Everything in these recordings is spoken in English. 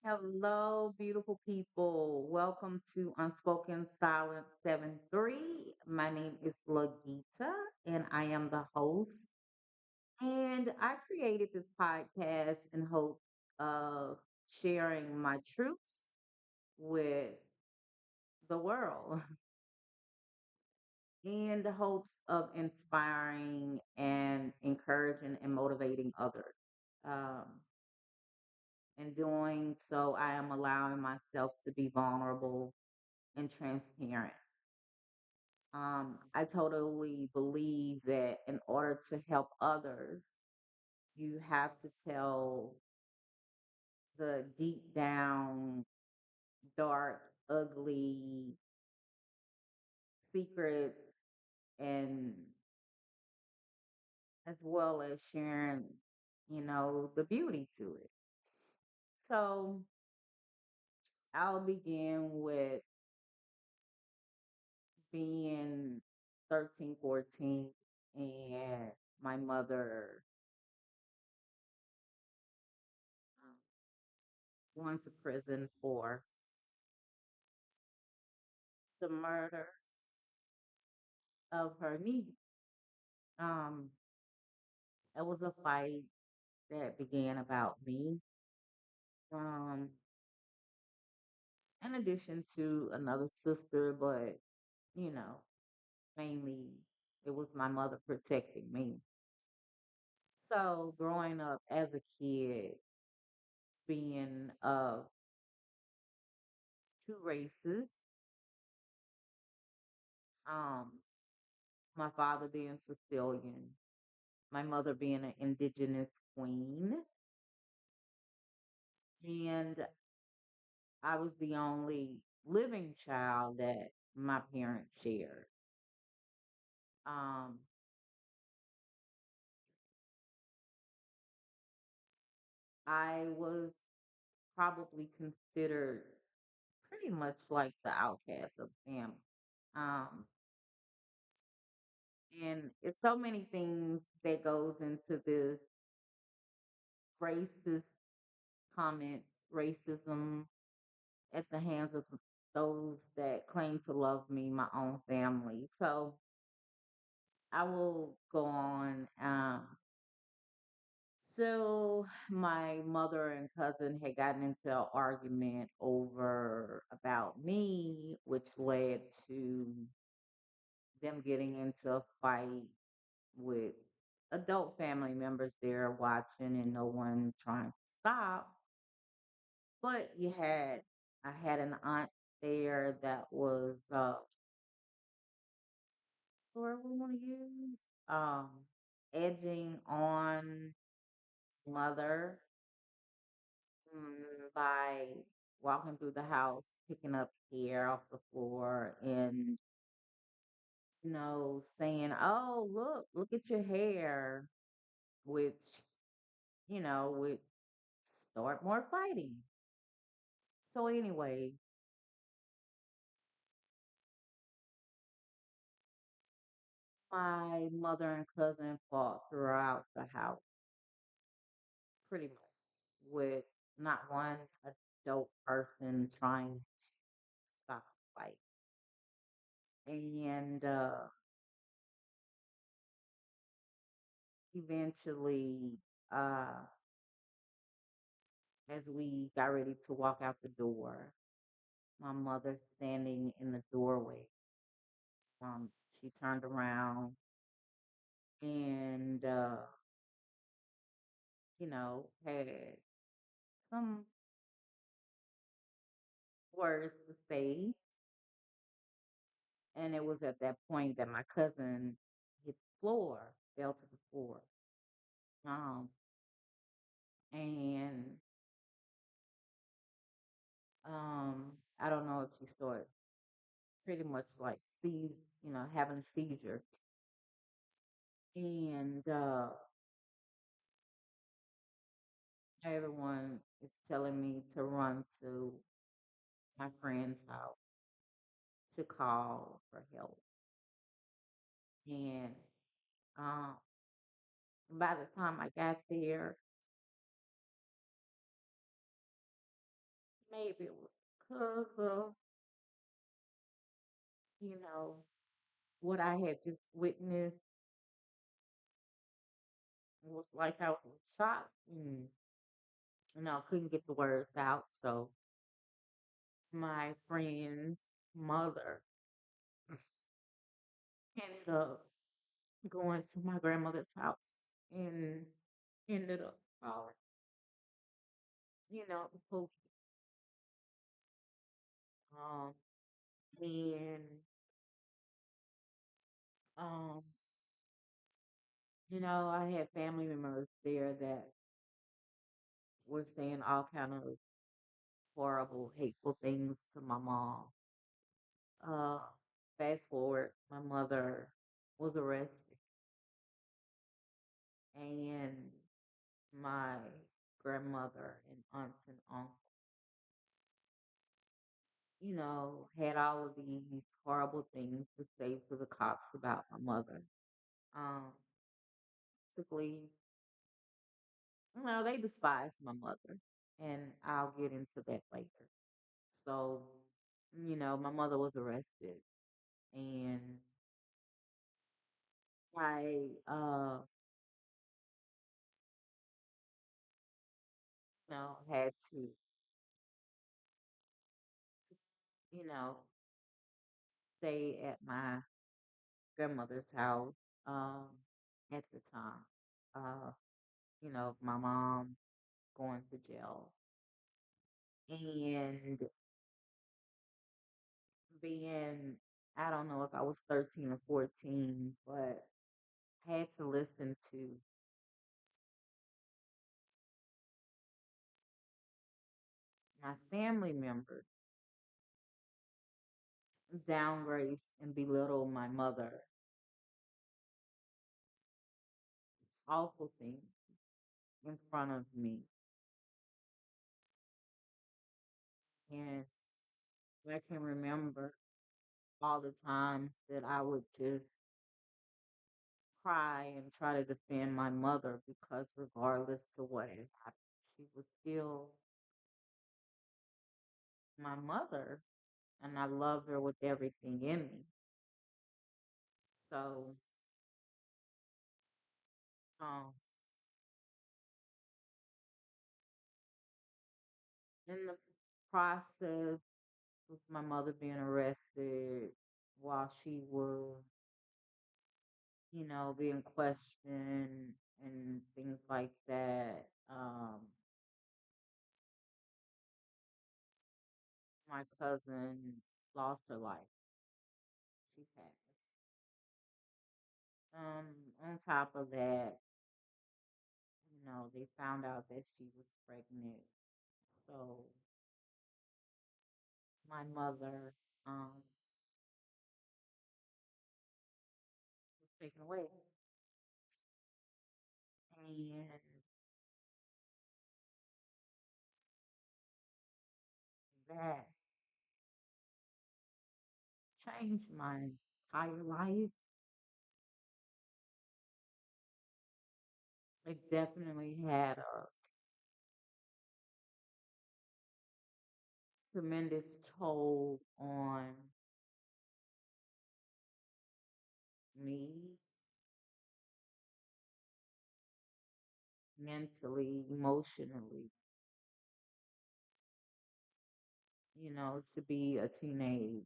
Hello, beautiful people. Welcome to Unspoken Silence 7-3. My name is Lagita, and I am the host. And I created this podcast in hopes of sharing my truths with the world in the hopes of inspiring and encouraging and motivating others. Um, in doing so, I am allowing myself to be vulnerable and transparent. I totally believe that in order to help others, you have to tell the deep down, dark, ugly secrets, and as well as sharing, the beauty to it. So I'll begin with being 13, 14, and my mother um, going to prison for the murder of her niece. Um, it was a fight that began about me. Um, in addition to another sister, but you know, mainly it was my mother protecting me. So growing up as a kid, being of two races, um, my father being Sicilian, my mother being an indigenous queen, and I was the only living child that my parents shared. Um, I was probably considered pretty much like the outcast of the family. Um, and it's so many things that goes into this racist comments, racism at the hands of those that claim to love me, my own family. So I will go on. So my mother and cousin had gotten into an argument over about me, which led to them getting into a fight with adult family members there watching and no one trying to stop. But I had an aunt there that was, what we want to use, edging on mother by walking through the house, picking up hair off the floor and, saying, "Oh, look at your hair," which, would start more fighting. So anyway, my mother and cousin fought throughout the house, pretty much, with not one adult person trying to stop the fight. And eventually, uh, as we got ready to walk out the door, my mother standing in the doorway. She turned around and, had some words to say. And it was at that point that my cousin hit the floor, fell to the floor. Um, and I don't know if she started pretty much like having a seizure. And everyone is telling me to run to my friend's house to call for help. And um, by the time I got there, maybe it was because of, you know, what I had just witnessed was like I was in shock and, couldn't get the words out. So my friend's mother ended up going to my grandmother's house and ended up calling, the police. Um, and um, I had family members there that were saying all kind of horrible, hateful things to my mom. Uh, Fast forward, my mother was arrested, and my grandmother and aunts and uncle, had all of these horrible things to say to the cops about my mother. Um, Basically, they despised my mother, and I'll get into that later. So, my mother was arrested, and I, had to, you know, stay at my grandmother's house, um, at the time. Uh, my mom going to jail and being, I don't know if I was 13 or 14, but had to listen to my family members downgrade and belittle my mother, awful things in front of me. And I can remember all the times that I would just cry and try to defend my mother because regardless to what had happened, she was still my mother and I loved her with everything in me. So, um, in the process of my mother being arrested while she was, being questioned and things like that, my cousin lost her life. She passed. On top of that, they found out that she was pregnant. So my mother was taken away. And that changed my entire life. It definitely had a tremendous toll on me mentally, emotionally, to be a teenage,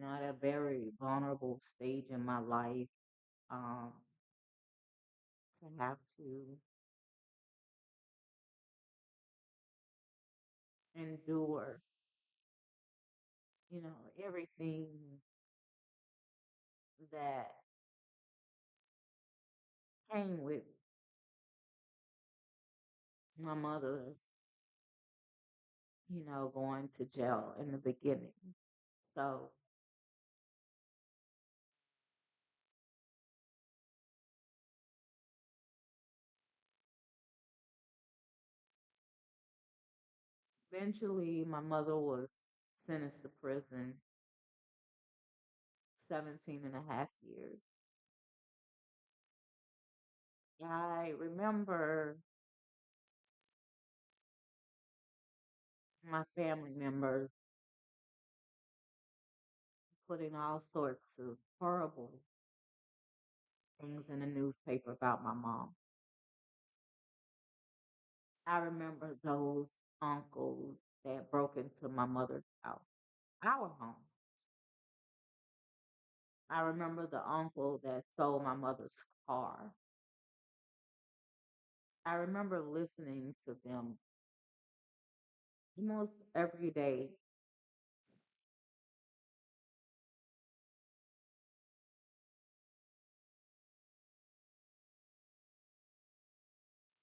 at a very vulnerable stage in my life, um, to have to endure, everything that came with my mother, going to jail in the beginning. So eventually my mother was sentenced to prison 17 and a half years. I remember my family members putting all sorts of horrible things in the newspaper about my mom. I remember those uncles that broke into my mother's house, our home. I remember the uncle that sold my mother's car. I remember listening to them almost every day.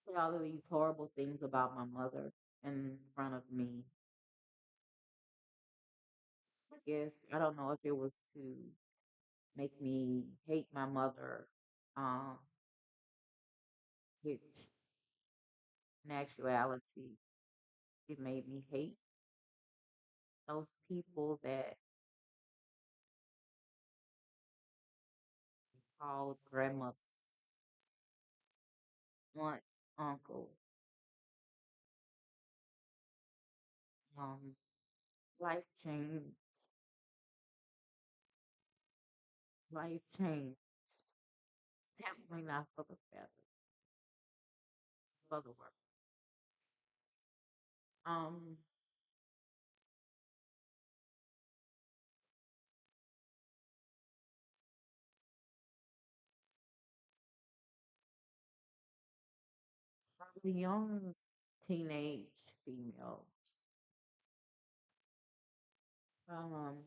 Say all of these horrible things about my mother in front of me. I guess I don't know if it was to make me hate my mother, um, which in actuality it made me hate those people that called grandmother, aunt, uncle. Um, life change, life change. Definitely not for the better, for the worse. Um, as a young teenage female, um,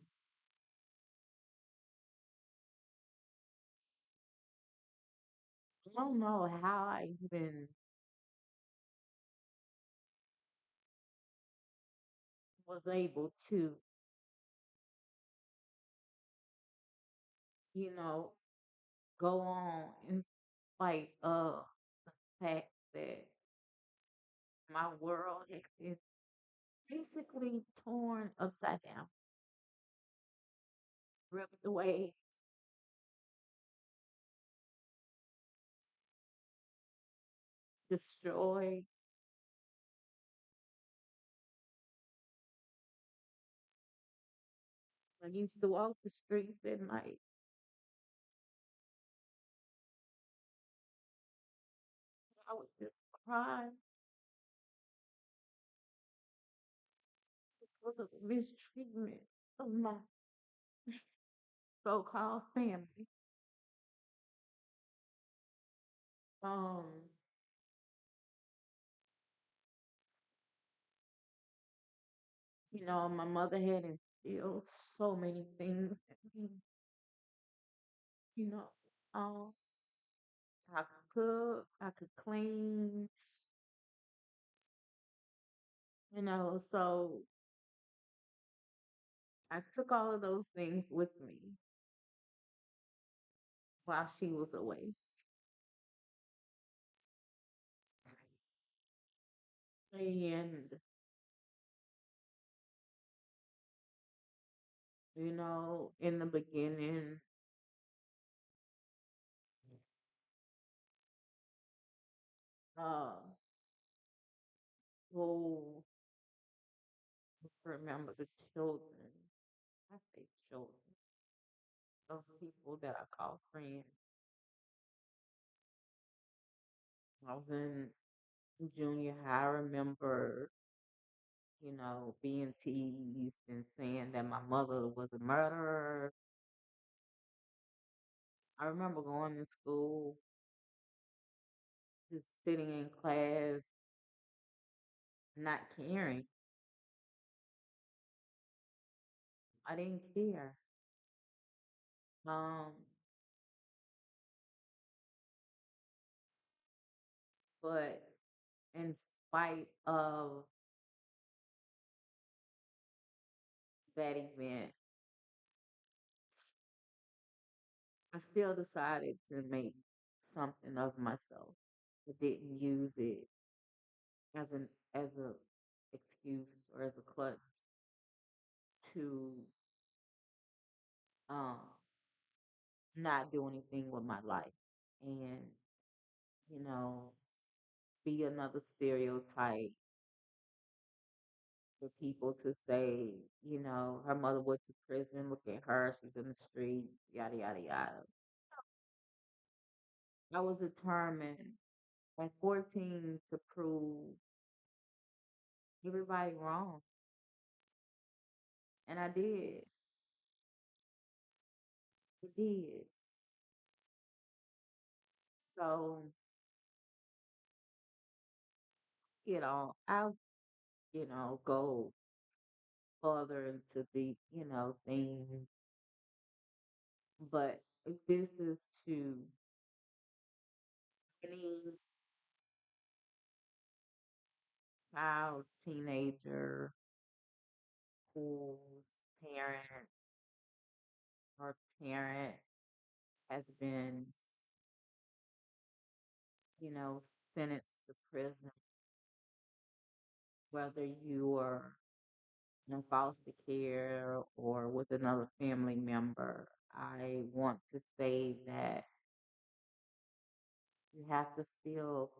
I don't know how I even was able to, you know, go on in spite of the fact that my world had been basically torn upside down, ripped away, destroyed. I used to walk the streets at night. I would just cry because of the mistreatment of my so-called family. Um, my mother had instilled so many things in me. You know, um, I could cook, I could clean, so I took all of those things with me while she was away. And, in the beginning, uh, who remember the children, I say children, those people that I call friends. I was in junior high. I remember, being teased and saying that my mother was a murderer. I remember going to school, just sitting in class, not caring. I didn't care. Um, but in spite of that event, I still decided to make something of myself. I didn't use it as a excuse or as a crutch to um not do anything with my life and you know be another stereotype for people to say, her mother went to prison, look at her, she's in the street, yada, yada, yada. I was determined at 14 to prove everybody wrong. And I did. I did. So, I'll, go further into the, things. But if this is to any child, teenager whose parent or parent has been, you know, sentenced to prison, whether you are in foster care or with another family member, I want to say that you have to still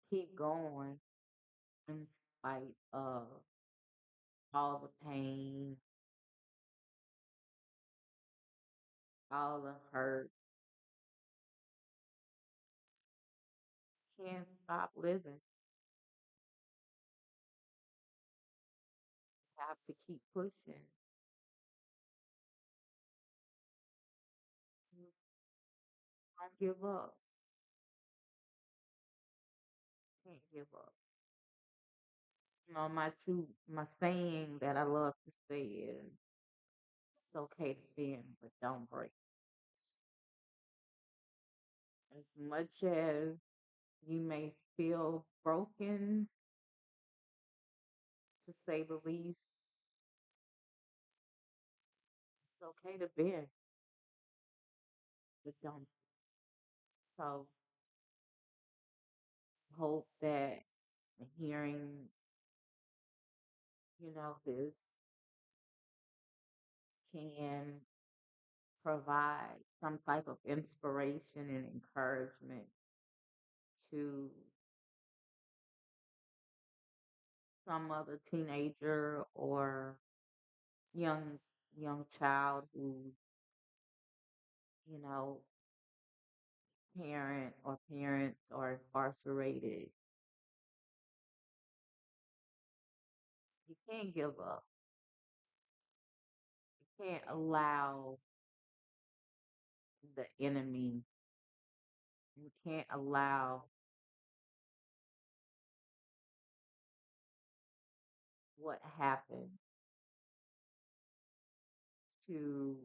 keep going in spite of all the pain, all the hurt. Can't stop living. You have to keep pushing. Just don't give up. Can't give up. My saying that I love to say is it's okay to bend, but don't break. As much as you may feel broken, to say the least, it's okay to bend, but don't. So hope that hearing, this can provide some type of inspiration and encouragement to some other teenager or young young child who, you know, parent or parents are incarcerated. You can't give up. You can't allow the enemy. You can't allow what happened to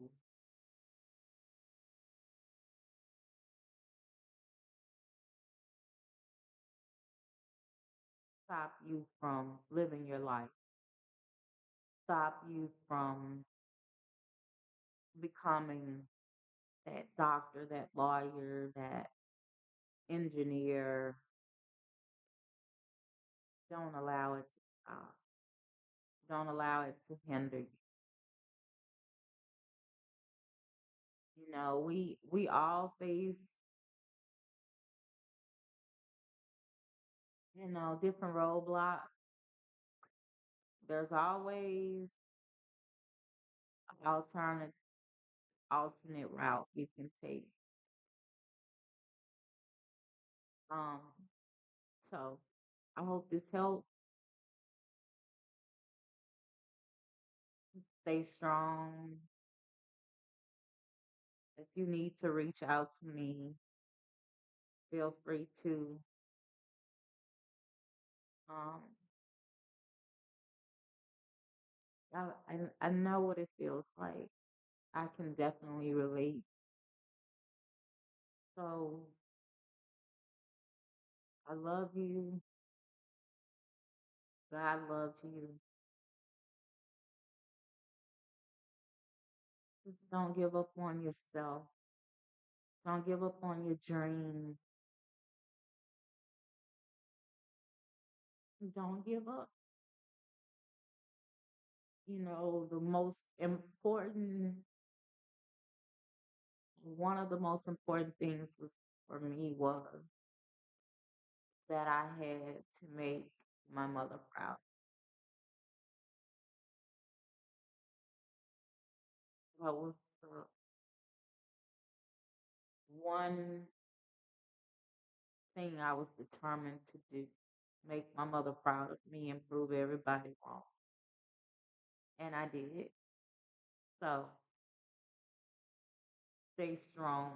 stop you from living your life, stop you from becoming that doctor, that lawyer, that engineer. Don't allow it to stop. Don't allow it to hinder you. We all face, different roadblocks. There's always an alternate route you can take. Um, so I hope this helps. Stay strong. If you need to reach out to me, feel free to. Um, I know what it feels like. I can definitely relate. So I love you. God loves you. Just don't give up on yourself. Don't give up on your dreams. Don't give up. The most important, one of the most important things was for me was that I had to make my mother proud. That was the one thing I was determined to do. Make my mother proud of me and prove everybody wrong. And I did. So stay strong.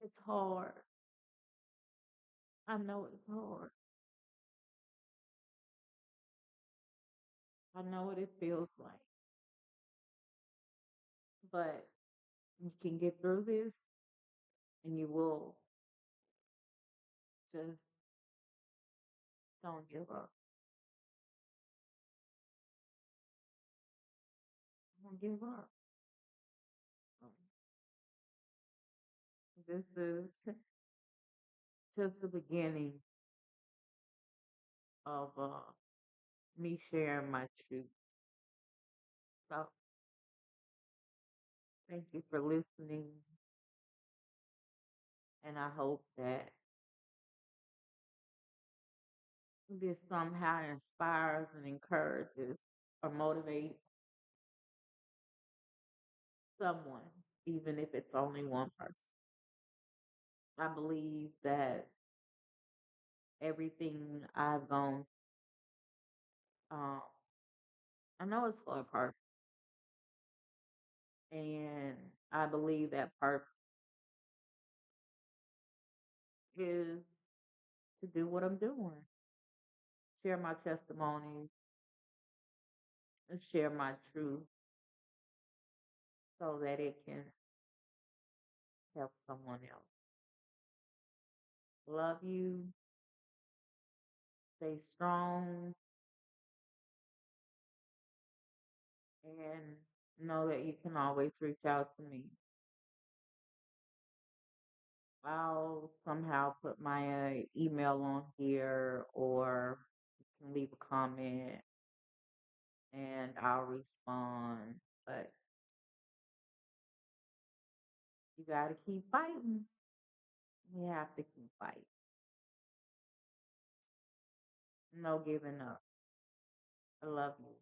It's hard. I know it's hard. I know what it feels like. But you can get through this and you will. Just don't give up. Don't give up. Um, This is just the beginning of me sharing my truth. So thank you for listening. And I hope that this somehow inspires and encourages or motivates someone, even if it's only one person. I believe that everything I've gone, um, I know it's for a purpose, and I believe that purpose is to do what I'm doing, share my testimony, and share my truth, so that it can help someone else. Love you. Stay strong, and know that you can always reach out to me. I'll somehow put my email on here, or you can leave a comment and I'll respond. But you got to keep fighting. You have to keep fighting. No giving up. I love you.